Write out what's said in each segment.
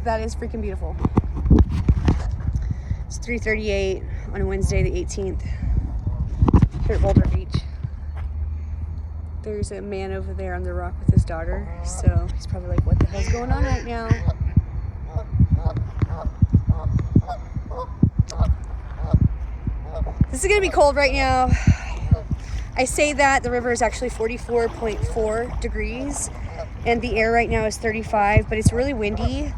that is freaking beautiful. It's 3:38 on Wednesday the 18th here at Boulder Beach. There's a man over there on the rock with his daughter, so he's probably like, what the hell's going on right now? This is gonna be cold right now. I say that the river is actually 44.4 degrees and the air right now is 35, but it's really windy.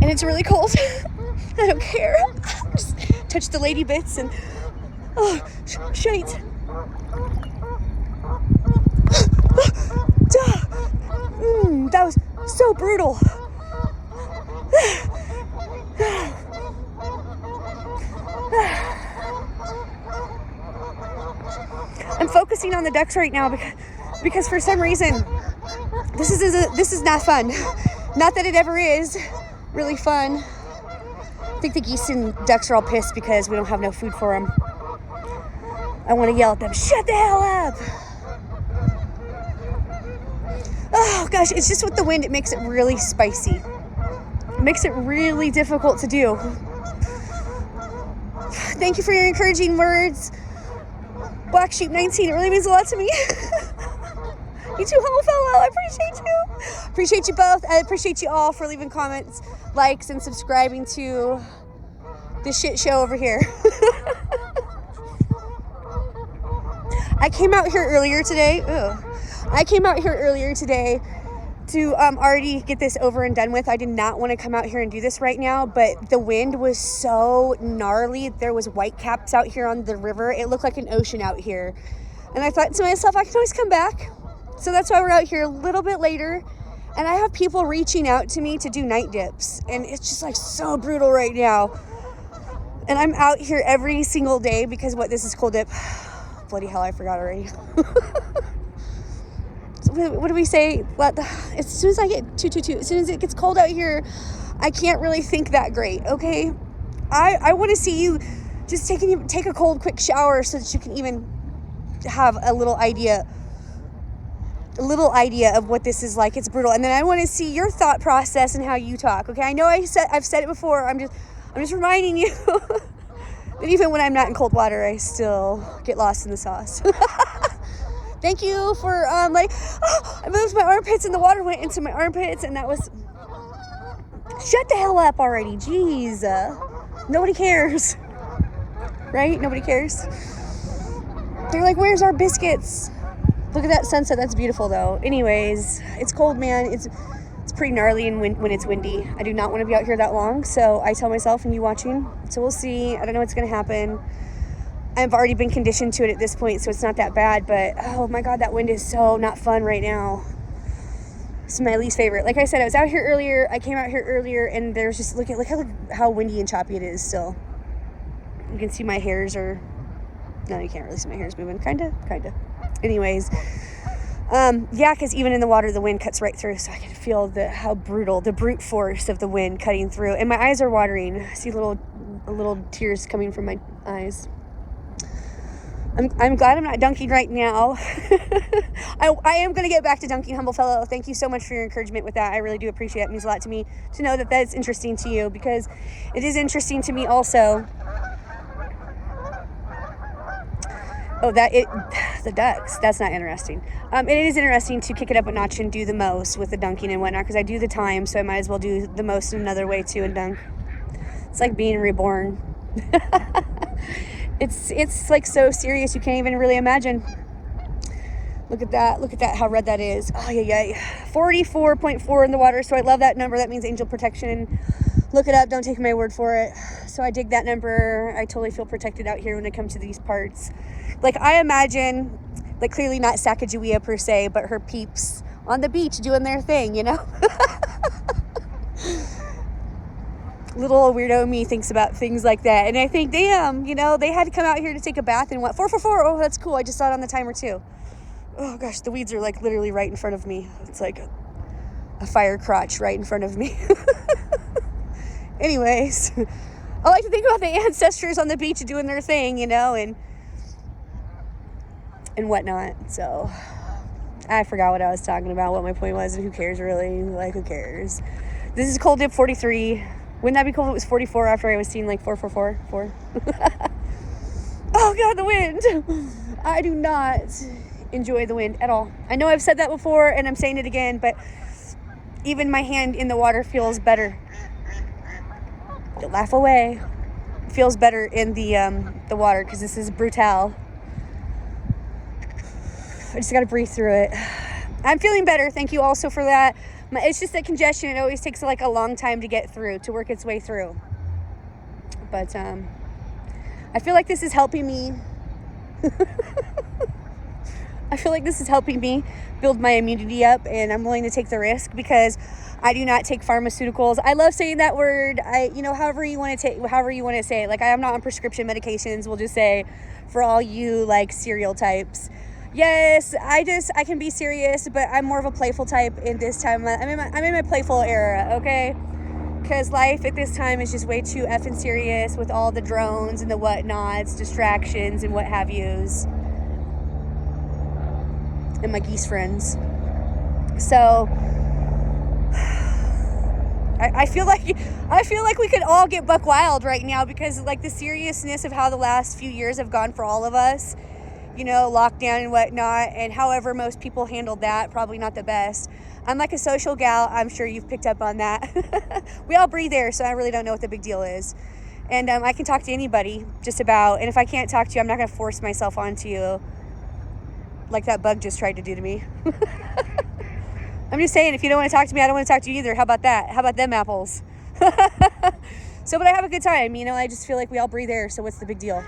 And it's really cold. I don't care. Just touch the lady bits and shite. That was so brutal. I'm focusing on the ducks right now because for some reason this is not fun. Not that it ever is really fun. I think the geese and ducks are all pissed because we don't have no food for them. I want to yell at them, shut the hell up. Oh gosh, it's just with the wind, it makes it really spicy. It makes it really difficult to do. Thank you for your encouraging words. Black Sheep 19, it really means a lot to me. You too, humble fellow. I appreciate you. Appreciate you both. I appreciate you all for leaving comments, likes, and subscribing to this shit show over here. I came out here earlier today. To already get this over and done with. I did not want to come out here and do this right now, but the wind was so gnarly. There was whitecaps out here on the river. It looked like an ocean out here. And I thought to myself, I can always come back. So that's why we're out here a little bit later. And I have people reaching out to me to do night dips. And it's just like so brutal right now. And I'm out here every single day because this is cold dip. Bloody hell, I forgot already. What do we say? As soon as I get as soon as it gets cold out here, I can't really think that great, okay? I want to see you just take a cold, quick shower so that you can even have a little idea of what this is like. It's brutal. And then I want to see your thought process and how you talk, okay? I know I've said it before. I'm just reminding you that even when I'm not in cold water, I still get lost in the sauce. Thank you for, I moved my armpits and the water went into my armpits and that was, shut the hell up already, jeez. Nobody cares, right? Nobody cares. They're like, where's our biscuits? Look at that sunset, that's beautiful though. Anyways, it's cold, man. It's pretty gnarly and when it's windy. I do not want to be out here that long, so I tell myself and you watching. So we'll see, I don't know what's gonna happen. I've already been conditioned to it at this point, so it's not that bad, but oh my God, that wind is so not fun right now. It's my least favorite. Like I said, I was out here earlier, I came out here earlier, and there's just, look how windy and choppy it is still. You can see my hairs are, no, you can't really see my hairs moving, kinda. Anyways, yeah, because even in the water, the wind cuts right through, so I can feel how brutal, the brute force of the wind cutting through, and my eyes are watering. I see little tears coming from my eyes. I'm glad I'm not dunking right now. I am going to get back to dunking, humble fellow. Thank you so much for your encouragement with that. I really do appreciate it. It means a lot to me to know that that's interesting to you, because it is interesting to me also. The ducks, that's not interesting. It is interesting to kick it up a notch and do the most with the dunking and whatnot, because I do the time, so I might as well do the most in another way too and dunk. It's like being reborn. It's like so serious you can't even really imagine. Look at that, how red that is. Oh yeah. 44.4 in the water, so I love that number. That means angel protection. Look it up, don't take my word for it. So I dig that number. I totally feel protected out here when I come to these parts. Like I imagine, like clearly not Sacagawea per se, but her peeps on the beach doing their thing, you know? Little old weirdo me thinks about things like that. And I think, damn, you know, they had to come out here to take a bath and what? 444. Oh, that's cool. I just saw it on the timer too. Oh gosh, the weeds are like literally right in front of me. It's like a fire crotch right in front of me. Anyways, I like to think about the ancestors on the beach doing their thing, you know, and whatnot. So I forgot what I was talking about, what my point was, and who cares really? Like, who cares? This is cold dip 43. Wouldn't that be cool if it was 44 after I was seeing like 444? Oh God, the wind. I do not enjoy the wind at all. I know I've said that before and I'm saying it again, but even my hand in the water feels better. Don't laugh away. It feels better in the water because this is brutal. I just got to breathe through it. I'm feeling better. Thank you also for that. It's just that congestion. It always takes like a long time to get through, to work its way through. But I feel like this is helping me. I feel like this is helping me build my immunity up, and I'm willing to take the risk because I do not take pharmaceuticals. I love saying that word. However you want to say it. Like, I am not on prescription medications. We'll just say, for all you like cereal types. Yes, I can be serious, but I'm more of a playful type in this time. I'm in my playful era, okay? Because life at this time is just way too effing serious with all the drones and the whatnots, distractions and what have yous. And my geese friends. So I feel like we could all get buck wild right now because like the seriousness of how the last few years have gone for all of us, lockdown and whatnot, and however most people handled that, probably not the best. I'm like a social gal. I'm sure you've picked up on that. We all breathe air, so I really don't know what the big deal is. And I can talk to anybody just about, and if I can't talk to you, I'm not going to force myself onto you like that bug just tried to do to me. I'm just saying, if you don't want to talk to me, I don't want to talk to you either. How about that? How about them apples? So, but I have a good time. I just feel like we all breathe air, so what's the big deal?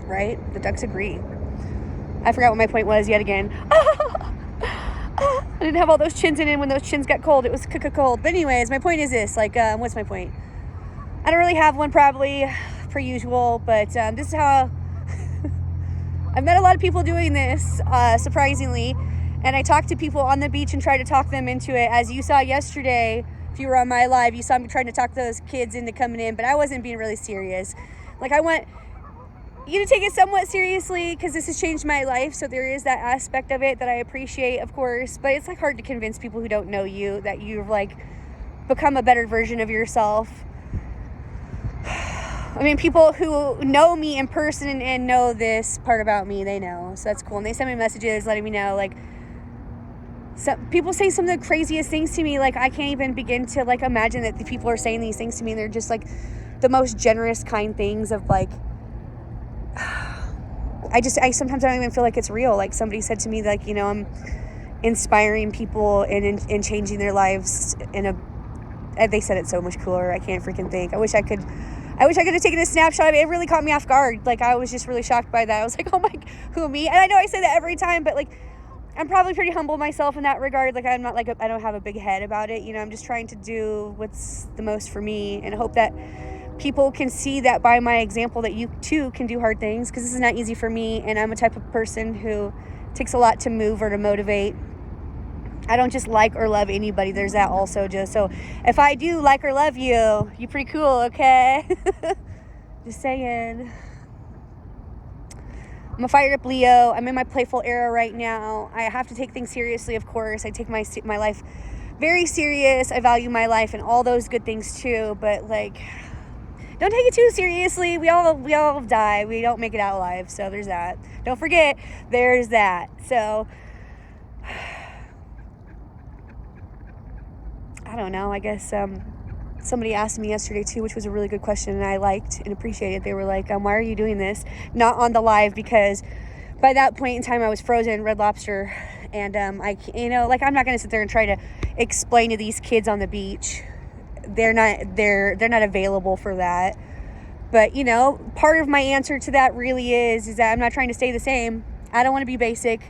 Right? The ducks agree. I forgot what my point was yet again. I didn't have all those chins in when those chins got cold. It was cold. But anyways, my point is this. What's my point? I don't really have one, probably, per usual. But this is how... I've met a lot of people doing this, surprisingly. And I talk to people on the beach and try to talk them into it. As you saw yesterday, if you were on my live, you saw me trying to talk those kids into coming in. But I wasn't being really serious. Like, I want you to take it somewhat seriously because this has changed my life. So there is that aspect of it that I appreciate, of course. But it's like hard to convince people who don't know you that you've like become a better version of yourself. I mean, people who know me in person and know this part about me, they know. So that's cool. And they send me messages letting me know, like, people say some of the craziest things to me. Like, I can't even begin to, like, imagine that the people are saying these things to me. And they're just, like, the most generous, kind things of, like, I sometimes don't even feel like it's real. Like, somebody said to me, like, I'm inspiring people and changing their lives they said it so much cooler. I can't freaking think. I wish I could have taken a snapshot of it. It really caught me off guard. Like, I was just really shocked by that. I was like, oh my, who, me? And I know I say that every time, but like, I'm probably pretty humble myself in that regard. Like, I'm not like, I don't have a big head about it. I'm just trying to do what's the most for me and hope that people can see that by my example that you too can do hard things, because this is not easy for me. And I'm a type of person who takes a lot to move or to motivate. I don't just like or love anybody. There's that also, just so if I do like or love you, you're pretty cool, okay? Just saying. I'm a fired up Leo. I'm in my playful era right now. I have to take things seriously, of course. I take my life very serious. I value my life and all those good things too. But like, don't take it too seriously. We all die. We don't make it out alive. So there's that. Don't forget, there's that. So I don't know. I guess somebody asked me yesterday too, which was a really good question, and I liked and appreciated. They were like, why are you doing this? Not on the live, because by that point in time I was frozen, Red Lobster, and I'm not going to sit there and try to explain to these kids on the beach. They're not available for that. But part of my answer to that really is that I'm not trying to stay the same. I don't want to be basic.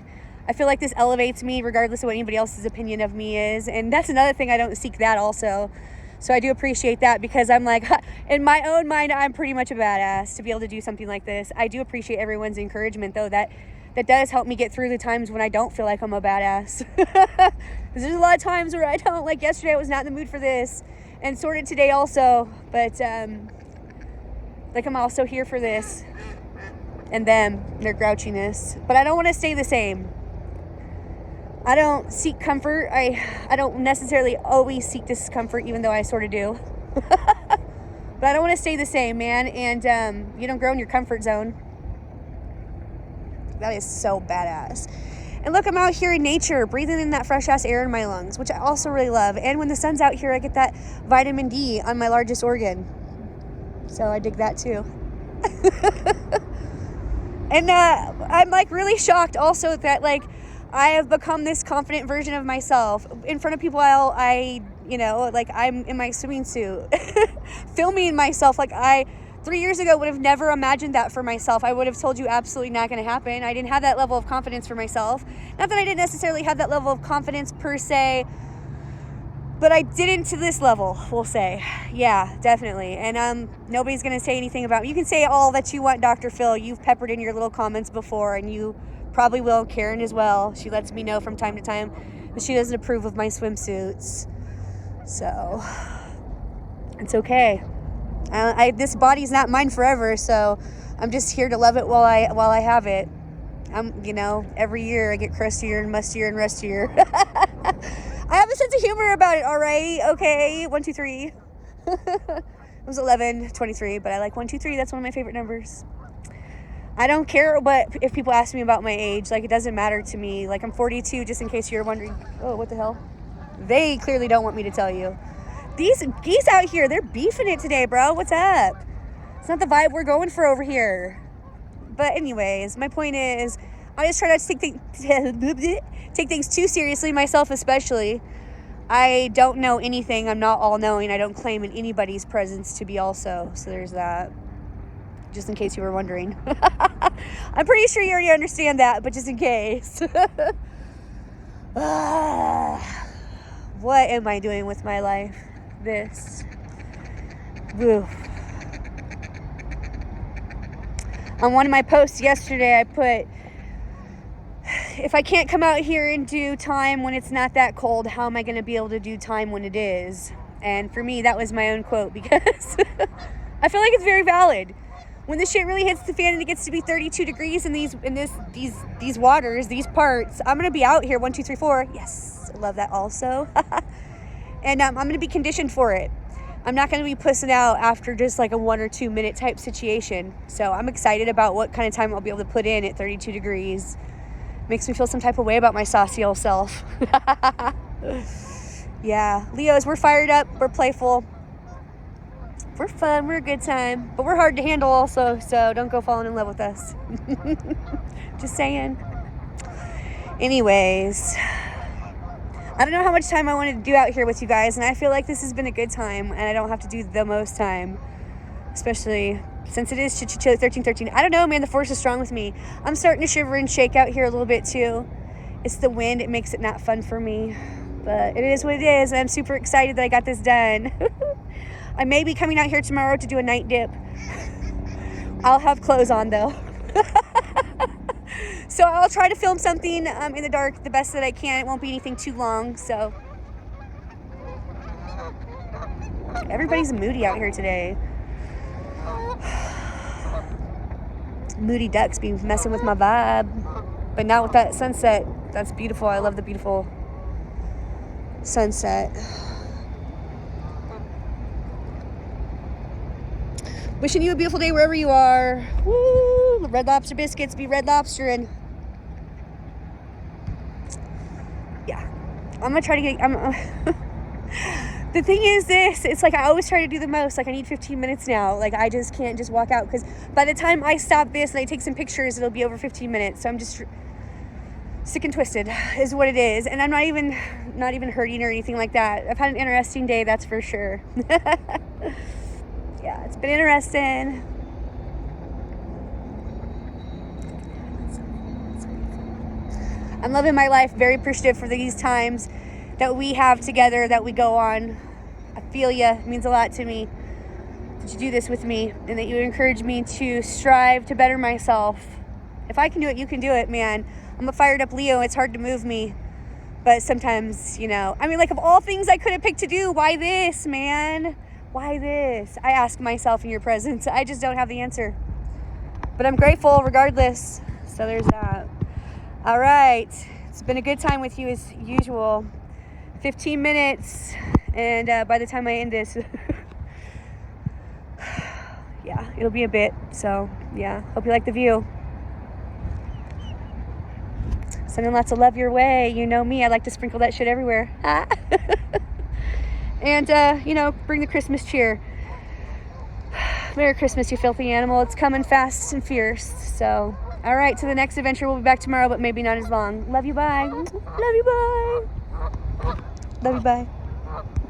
I feel like this elevates me regardless of what anybody else's opinion of me is. And that's another thing. I don't seek that also. So I do appreciate that, because I'm like, in my own mind, I'm pretty much a badass to be able to do something like this. I do appreciate everyone's encouragement, though. That does help me get through the times when I don't feel like I'm a badass. Because there's a lot of times where I don't. Like yesterday, I was not in the mood for this. And sort of today also. But, I'm also here for this. And them, their grouchiness. But I don't want to stay the same. I don't seek comfort. I don't necessarily always seek discomfort, even though I sort of do. But I don't want to stay the same, man. And you don't grow in your comfort zone. That is so badass. And look, I'm out here in nature, breathing in that fresh-ass air in my lungs, which I also really love. And when the sun's out here, I get that vitamin D on my largest organ. So I dig that too. And I'm like really shocked also that like I have become this confident version of myself. In front of people, like I'm in my swimming suit, filming myself. Like 3 years ago would have never imagined that for myself. I would have told you absolutely not going to happen. I didn't have that level of confidence for myself. Not that I didn't necessarily have that level of confidence per se, but I didn't to this level, we'll say. Yeah, definitely. And nobody's going to say anything about me. You can say all that you want, Dr. Phil. You've peppered in your little comments before, and you probably will. Karen as well. She lets me know from time to time that she doesn't approve of my swimsuits. So it's okay. This body's not mine forever, so I'm just here to love it while I have it. Every year I get crustier and mustier and rustier. I have a sense of humor about it, all right? Okay, 1, 2, 3. It was 11, 23, but I like 1, 2, 3. That's one of my favorite numbers. I don't care if people ask me about my age. Like, it doesn't matter to me. Like, I'm 42, just in case you're wondering. Oh, what the hell? They clearly don't want me to tell you. These geese out here, they're beefing it today, bro. What's up? It's not the vibe we're going for over here. But anyways, my point is, I just try not to take things too seriously, myself especially. I don't know anything. I'm not all-knowing. I don't claim in anybody's presence to be also. So there's that. Just in case you were wondering. I'm pretty sure you already understand that, but just in case. What am I doing with my life? This. Woo. On one of my posts yesterday, I put, if I can't come out here and do time when it's not that cold, how am I going to be able to do time when it is? And for me, that was my own quote, because I feel like it's very valid. When the shit really hits the fan and it gets to be 32 degrees in these waters, these parts, I'm going to be out here 1, 2, 3, 4. Yes, I love that also. And I'm going to be conditioned for it. I'm not going to be pussing out after just like a 1 or 2 minute type situation. So I'm excited about what kind of time I'll be able to put in at 32 degrees. Makes me feel some type of way about my saucy old self. Yeah, Leos, we're fired up. We're playful. We're fun. We're a good time. But we're hard to handle also, so don't go falling in love with us. Just saying. Anyways, I don't know how much time I wanted to do out here with you guys, and I feel like this has been a good time, and I don't have to do the most time, especially since it is Chili 1313. I don't know, man, the force is strong with me. I'm starting to shiver and shake out here a little bit too. It's the wind. It makes it not fun for me, but it is what it is, and I'm super excited that I got this done. I may be coming out here tomorrow to do a night dip. I'll have clothes on though. So I'll try to film something in the dark the best that I can. It won't be anything too long, so. Everybody's moody out here today. Moody ducks be messing with my vibe. But not with that sunset. That's beautiful. I love the beautiful sunset. Wishing you a beautiful day wherever you are. Woo! Red Lobster biscuits be Red Lobsterin'. Yeah. I'm gonna try to get. The thing is this, it's like I always try to do the most. Like I need 15 minutes now. Like I just can't just walk out, because by the time I stop this and I take some pictures, it'll be over 15 minutes. So I'm just sick and twisted is what it is. And I'm not even hurting or anything like that. I've had an interesting day, that's for sure. Yeah, it's been interesting. I'm loving my life. Very appreciative for these times that we have together, that we go on. I feel ya. It means a lot to me that you do this with me, and that you encourage me to strive to better myself. If I can do it, you can do it, man. I'm a fired up Leo. It's hard to move me. But sometimes, I mean, like of all things I could have picked to do, why this, man? Why this? I ask myself in your presence. I just don't have the answer. But I'm grateful regardless. So there's that. All right. It's It's been a good time with you as usual. 15 minutes, and by the time I end this, yeah, it'll be a bit. So, yeah, hope you like the view. Sending lots of love your way. You know me, I like to sprinkle that shit everywhere. And, you know, bring the Christmas cheer. Merry Christmas, you filthy animal. It's coming fast and fierce. So, all right, to the next adventure. We'll be back tomorrow, but maybe not as long. Love you, bye. Love you, bye. Love you, bye.